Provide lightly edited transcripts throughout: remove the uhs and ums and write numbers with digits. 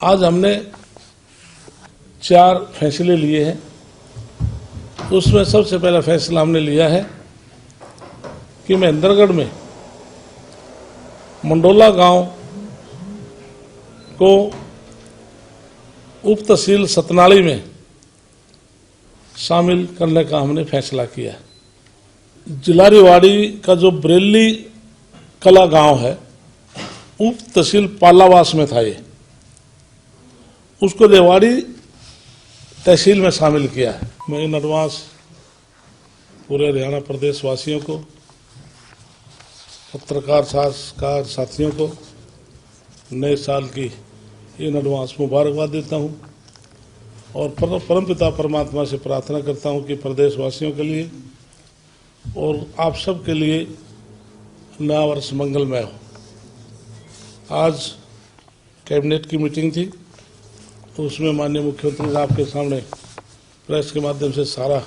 आज हमने 4 फैसले लिए हैं। उसमें सबसे पहला फैसला हमने लिया है कि महेंद्रगढ़ में मंडोला गांव को उप तहसील सतनाली में शामिल करने का हमने फैसला किया। जिला रेवाड़ी का जो बरेली कला गांव है, उप तहसील पालावास में था, ये उसको रेवाड़ी तहसील में शामिल किया है। मैं इन एडवांस पूरे हरियाणा प्रदेश वासियों को, पत्रकार साथियों को नए साल की इन एडवांस मुबारकबाद देता हूं और परमपिता परमात्मा से प्रार्थना करता हूं कि प्रदेशवासियों के लिए और आप सब के लिए नया वर्ष मंगलमय हो। आज कैबिनेट की मीटिंग थी, तो उसमें माननीय मुख्यमंत्री ने आपके सामने प्रेस के माध्यम से सारा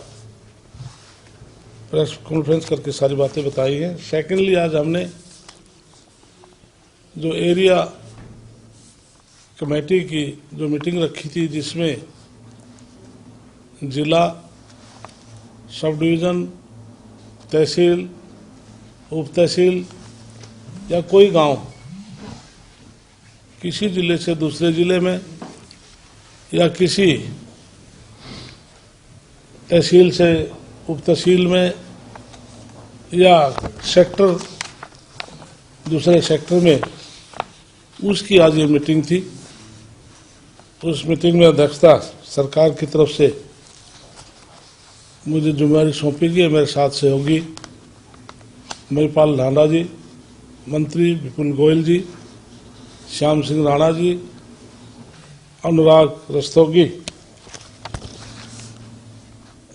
प्रेस कॉन्फ्रेंस करके सारी बातें बताई हैं। सेकेंडली, आज हमने जो एरिया कमेटी की जो मीटिंग रखी थी, जिसमें जिला, सब डिवीज़न, तहसील, उप तहसील या कोई गांव किसी जिले से दूसरे जिले में या किसी तहसील से उप तहसील में या सेक्टर दूसरे सेक्टर में, उसकी आज ये मीटिंग थी। उस मीटिंग में अध्यक्षता सरकार की तरफ से मुझे जिम्मेदारी सौंपी गई। मेरे साथ से होगी महिपाल ढांडा जी, मंत्री विपुल गोयल जी, श्याम सिंह राणा जी, अनुराग रस्तोगी,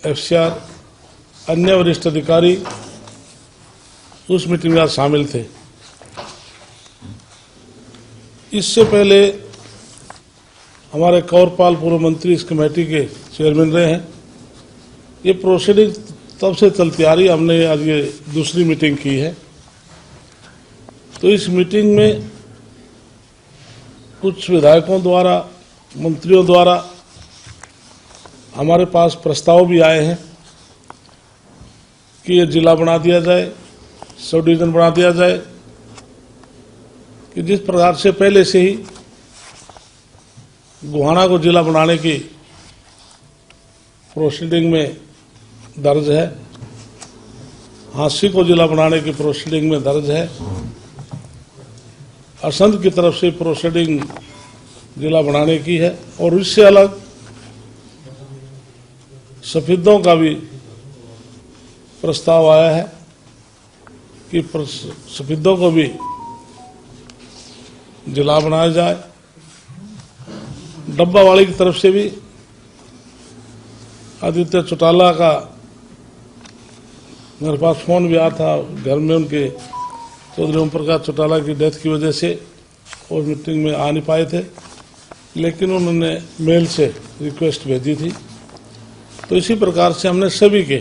FCR, अन्य वरिष्ठ अधिकारी उस मीटिंग में शामिल थे। इससे पहले हमारे कौरपाल पूर्व मंत्री इस कमेटी के चेयरमैन रहे हैं। ये प्रोसीडिंग तब से चलती आ रही, हमने आज ये दूसरी मीटिंग की है। तो इस मीटिंग में कुछ विधायकों द्वारा, मंत्रियों द्वारा हमारे पास प्रस्ताव भी आए हैं कि ये जिला बना दिया जाए, सब डिवीजन बना दिया जाए, कि जिस प्रकार से पहले से ही गोहाना को जिला बनाने की प्रोसीडिंग में दर्ज है, हांसी को जिला बनाने की प्रोसीडिंग में दर्ज है, असंध की तरफ से प्रोसीडिंग जिला बनाने की है, और इससे अलग सफेदों का भी प्रस्ताव आया है कि सफेदों को भी जिला बनाया जाए। डब्बावाली की तरफ से भी आदित्य चौटाला का मेरे पास फोन भी आया था, घर में उनके चौधरी ओम प्रकाश चौटाला की डेथ की वजह से और मीटिंग में आ नहीं पाए थे, लेकिन उन्होंने मेल से रिक्वेस्ट भेजी थी। तो इसी प्रकार से हमने सभी के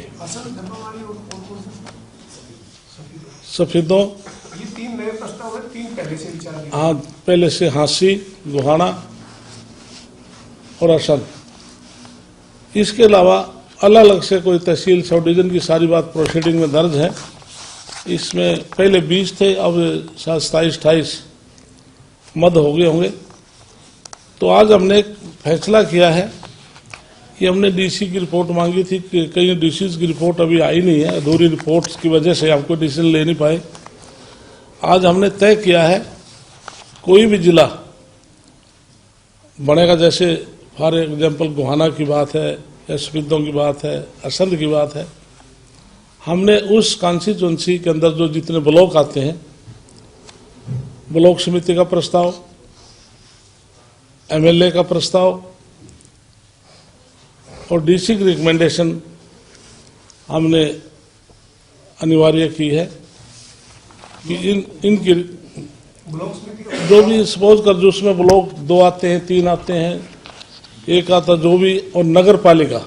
सफेदों, ये 3 नए प्रस्ताव है, 3 पहले से विचार किए। हाँ, पहले से हांसी, गोहाना और असंध। इसके अलावा अलग अलग से कोई तहसील, सब डिवीजन की सारी बात प्रोसीडिंग में दर्ज है। इसमें पहले 20 थे, अब 27-28 मद हो गए होंगे। तो आज हमने एक फैसला किया है कि हमने डीसी की रिपोर्ट मांगी थी कि कई डीसी की रिपोर्ट अभी आई नहीं है, अधूरी रिपोर्ट्स की वजह से हमको डिसीजन ले नहीं पाए। आज हमने तय किया है कोई भी जिला बनेगा, जैसे फॉर एग्जाम्पल गोहाना की बात है, सफेदों की बात है, असंध की बात है, हमने उस कॉन्स्टिट्यूएंसी के अंदर जो जितने ब्लॉक आते हैं, ब्लॉक समिति का प्रस्ताव, MLA का प्रस्ताव और डीसी की रिकमेंडेशन हमने अनिवार्य की है कि इनकी जो भी सपोज कर, जो उसमें ब्लॉक 2 आते हैं, 3 आते हैं, 1 आता जो भी, और नगर पालिका,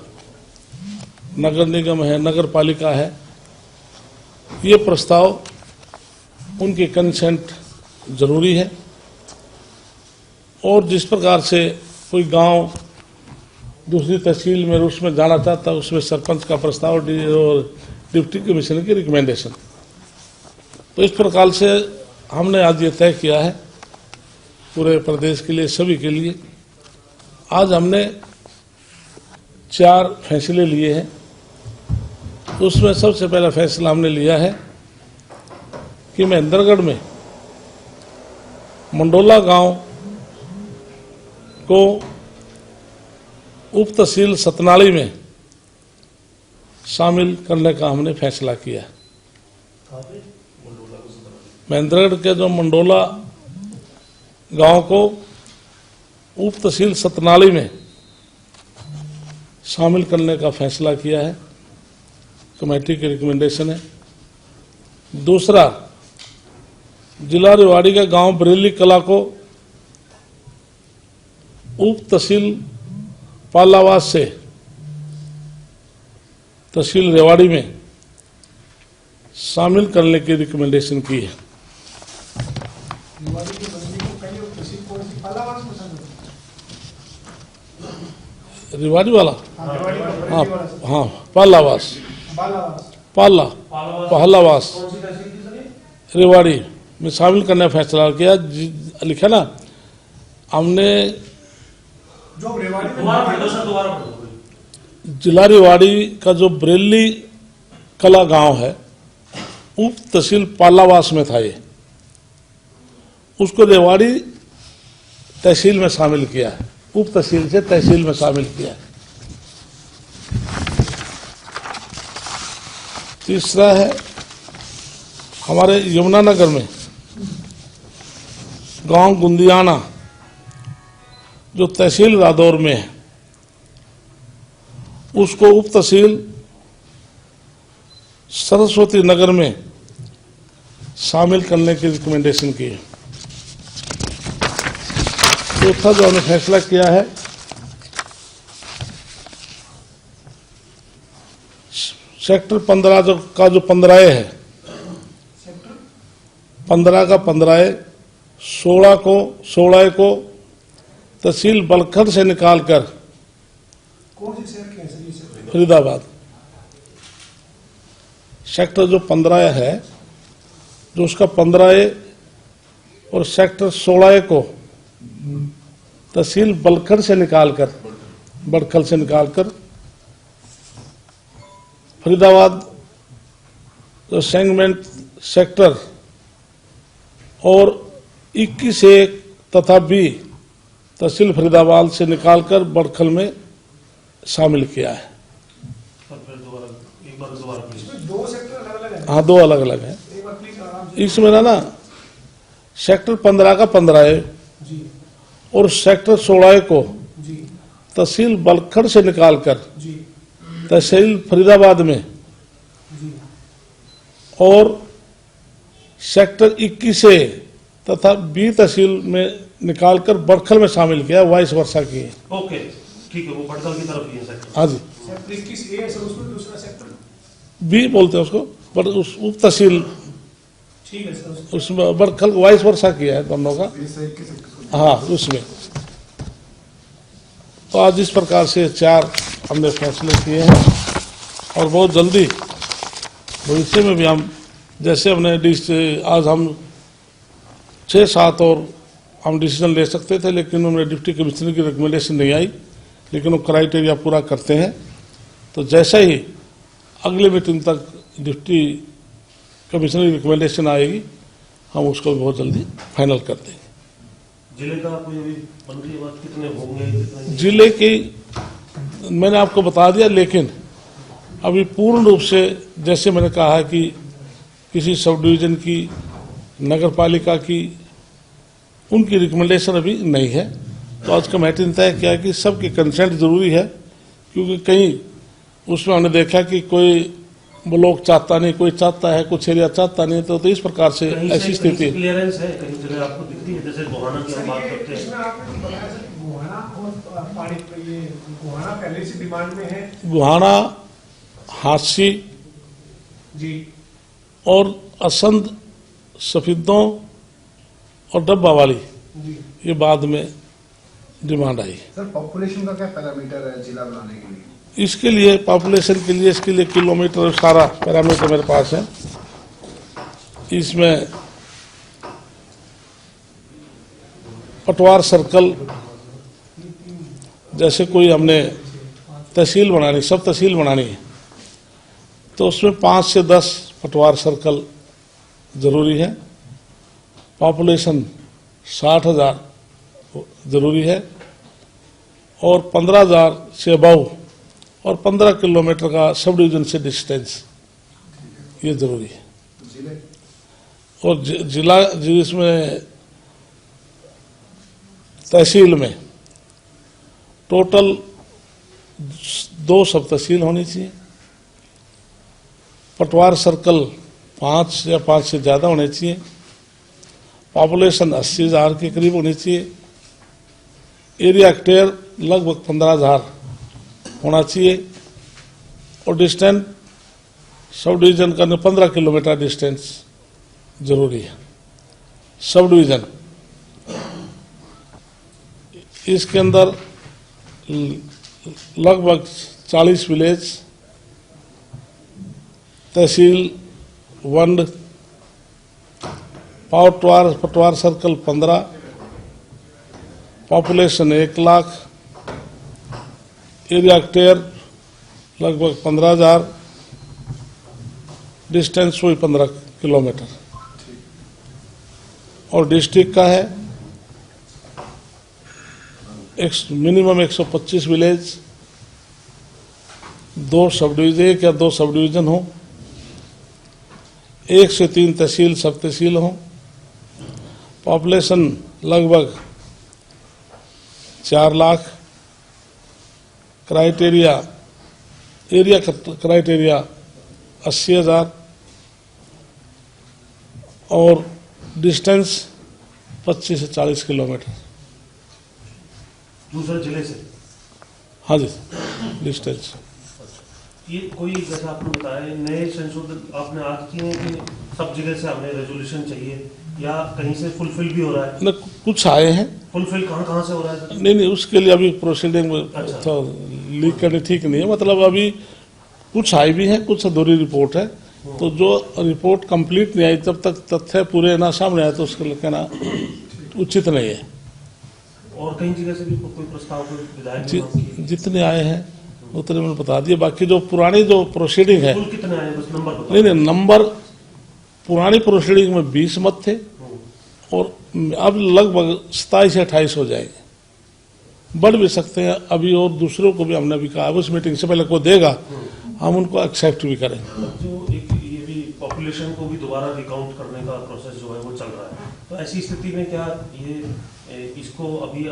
नगर निगम है, नगर पालिका है, ये प्रस्ताव उनकी कंसेंट जरूरी है। और जिस प्रकार से कोई गांव दूसरी तहसील में उसमें जाना चाहता है, उसमें सरपंच का प्रस्ताव और डिप्टी कमिश्नर की रिकमेंडेशन। तो इस प्रकार से हमने आज ये तय किया है पूरे प्रदेश के लिए, सभी के लिए। आज हमने 4 फैसले लिए हैं। उसमें सबसे पहला फैसला हमने लिया है कि महेंद्रगढ़ में मंडोला गांव को उप तहसील सतनाली में शामिल करने का हमने फैसला किया। महेंद्रगढ़ के जो मंडोला गांव को उप तहसील सतनाली में शामिल करने का फैसला किया है, कमेटी की रिकमेंडेशन है। दूसरा, जिला रेवाड़ी का गांव बरेली कला को उप तहसील पालावास से तहसील रेवाड़ी में शामिल करने की रिकमेंडेशन की है। रेवाड़ी की बंदी को पहले तहसील कौन सी पालावास में शामिल? रेवाड़ी वाला, रेवाड़ी का हाँ बरेली वाला हाँ, पालावास, बालावास पहलावास कौन सी तहसील थी सर? रेवाड़ी में शामिल करने का फैसला किया। लिखा ना हमने, जो रेवाड़ी में दोबारा जिला रेवाड़ी का जो बरेली कला गांव है उप तहसील पालावास में था, ये उसको रेवाड़ी तहसील में शामिल किया है, उप तहसील से तहसील में शामिल किया है। तीसरा है हमारे यमुनानगर में गांव गुंदियाना जो तहसील रादौर में है, उसको उप तहसील सरस्वती नगर में शामिल करने की रिकमेंडेशन की है। चौथा जो हमने फैसला किया है, सेक्टर 15 का जो 15 है, 15 का 15, 16 को तहसील बलखड़ से निकालकर कौन से शहर के हैं सर ये सेक्टर? फरीदाबाद। सेक्टर जो 15 है, जो उसका 15 और सेक्टर 16 को तहसील बलखड़ से निकालकर फरीदाबाद जो सेगमेंट सेक्टर और 21A तथा B तहसील फरीदाबाद से निकालकर बड़खल में शामिल किया है। इसमें 2 सेक्टर अलग-अलग हैं। हाँ, 2 अलग अलग है। एक बार प्लीज आराम से। इसमें ना सेक्टर 15 का 15 जी और सेक्टर 16 को जी तहसील बलखड़ से निकालकर जी तहसील फरीदाबाद में जी और सेक्टर 21A तथा B तहसील में निकालकर बड़खल में शामिल किया, वाइस वर्षा की है। ओके, ठीक है, वो बड़कल की तरफ ही है सर। हाँ जी, सेक्टर 21A है सर, उसमें दूसरा सेक्टर B बोलते हैं उसको, पर उस उप तहसील ठीक है सर। उसमें बड़खल वाइस वर्षा किया है दोनों का। हाँ, उसमें तो आज इस प्रकार से 4 हमने फैसले किए हैं और बहुत जल्दी भविष्य में भी हम, जैसे हमने आज हम 6-7 और हम डिसीजन ले सकते थे, लेकिन उन्होंने डिप्टी कमिश्नर की रिकमेंडेशन नहीं आई, लेकिन वो क्राइटेरिया पूरा करते हैं। तो जैसे ही अगले मीटिंग तक डिप्टी कमिश्नर की रिकमेंडेशन आएगी, हम उसको बहुत जल्दी फाइनल कर देंगे। जिले का कोई अभी मंत्री बात कितने होंगे, कितने जिले की मैंने आपको बता दिया, लेकिन अभी पूर्ण रूप से जैसे मैंने कहा है कि किसी सब डिवीजन की, नगर पालिका की, उनकी रिकमेंडेशन अभी नहीं है। तो आज कमेटी ने तय किया कि सबकी कंसेंट जरूरी है, क्योंकि कहीं उसमें हमने देखा कि कोई ब्लॉक चाहता नहीं, कोई चाहता है, कुछ एरिया चाहता नहीं, तो इस प्रकार से ऐसी स्थिति है। क्लियरेंस है, कहीं जगह आपको दिखती है, जैसे गोहाना की हम बात करते हैं। इसमें आपने बताया सर गोहाना और पानी, ये गोहाना पहले से डिमांड में है गुहाना, हादसी जी और असंध, सफीदों और डब्बा वाली, जी ये बाद में डिमांड आई। सर पॉपुलेशन का क्या पैरामीटर है जिला बनाने के लिए? इसके लिए पॉपुलेशन के लिए इसके लिए किलोमीटर सारा पैरामीटर मेरे पास है। इसमें पटवार सर्कल, जैसे कोई हमने तहसील बनानी, सब तहसील बनानी है, तो उसमें 5 से 10 पटवार सर्कल जरूरी है। पॉपुलेशन 60,000 जरूरी है और 15,000 से अबव और 15 किलोमीटर का सब डिवीजन से डिस्टेंस, ये जरूरी है। जिले और जिला जिसमें तहसील में टोटल 2 सब तहसील होनी चाहिए। पटवार सर्कल 5 या 5 से ज़्यादा होने चाहिए। पॉपुलेशन 80,000 के करीब होनी चाहिए। एरिया हेक्टेयर लगभग 15,000 होना चाहिए और डिस्टेंस सब डिवीजन का 15 किलोमीटर डिस्टेंस जरूरी है। सब डिवीजन इसके अंदर लगभग 40 विलेज, तहसील 1, पटवार circle 15, population 1 lakh, area hectare लगभग 15,000, डिस्टेंस वही 15 किलोमीटर और डिस्ट्रिक्ट का है मिनिमम 125 विलेज, 2 सब डिवीजन, 1 या 2 सब डिवीजन हो, 1 से 3 तहसील सब तहसील हो, पॉपुलेशन लगभग 4 लाख, क्राइटेरिया एरिया क्राइटेरिया 80,000 और डिस्टेंस 25 से 40 किलोमीटर। दूसरे जिले से? हाँ जी, डिस्टेंस। ये कोई जैसा आपने बताया नए संशोधन आपने आज किए हैं कि सब जगह से हमें रेजोल्यूशन चाहिए या कहीं से फुलफिल भी हो रहा है? न, कुछ आए हैं। फुलफिल कहाँ से हो रहा है? नहीं, उसके लिए अभी प्रोसीडिंग में तो लीक करनी ठीक नहीं है। मतलब अभी कुछ आई भी है, कुछ अधूरी रिपोर्ट है। तो जो रिपोर्ट कंप्लीट नहीं आई, जब तक तथ्य पूरे ना सामने आए तो उसके लिए कहना उचित नहीं है। और कई जगह से भी कोई प्रस्ताव कोई विधायक जितने आए हैं उतने मैंने बता दिए। बाकी जो पुरानी जो प्रोसीडिंग है, कितने आए बस नंबर बताओ। नहीं, नंबर पुरानी प्रोसीडिंग में 20 मत थे और अब लगभग 27 या 28 हो जाएंगे, बढ़ भी सकते हैं अभी। और दूसरों को भी हमने अभी कहा उस मीटिंग से पहले कोई देगा हम उनको एक्सेप्ट भी करेंगे। जो एक ये भी पॉपुलेशन को भी दोबारा रिकाउंट करने का प्रोसेस जो है वो चल रहा है, तो ऐसी स्थिति में क्या ये इसको अभी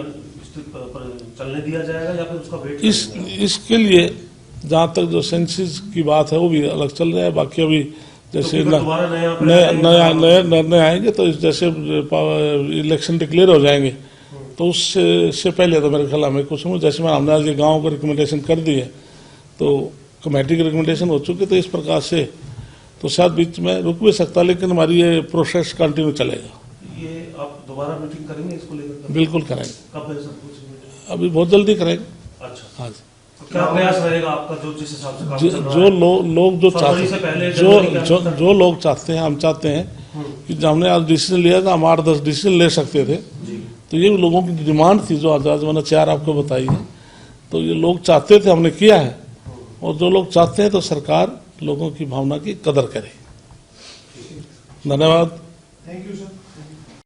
चलने दिया जाएगा या फिर उसका वेट? इसके लिए जहाँ तक जो सेंसिस की बात है वो भी अलग चल रहा है। बाकी अभी जैसे नया निर्णय आएंगे तो जैसे इलेक्शन डिक्लेयर हो जाएंगे तो उससे पहले तो मेरे ख्याल में कुछ जैसे मैं हमने आज गाँव को रिकमेंडेशन कर दी है तो कमेटी की रिकमेंडेशन हो चुकी, तो इस प्रकार से तो शायद बीच में रुक भी सकता, लेकिन हमारी ये प्रोसेस कंटिन्यू चलेगा। ये आप दोबारा मीटिंग करेंगे इसको लेकर? बिल्कुल करेंगे। कब है सब कुछ? अभी बहुत जल्दी करेंगे। अच्छा, हाँ जी। क्या प्रयास रहेगा आपका जो जिस हिसाब से काम चल रहा है? जो लोग चाहते हैं, हम चाहते हैं कि जब हमने आज डिसीजन लिया था, हम 8-10 डिसीजन ले सकते थे, तो ये लोगों की डिमांड थी जो आज मैंने 4 आपको बताई है। तो ये लोग चाहते थे, हमने किया है। और जो लोग चाहते हैं तो सरकार लोगों की भावना की कदर करे। धन्यवाद। Thank you sir.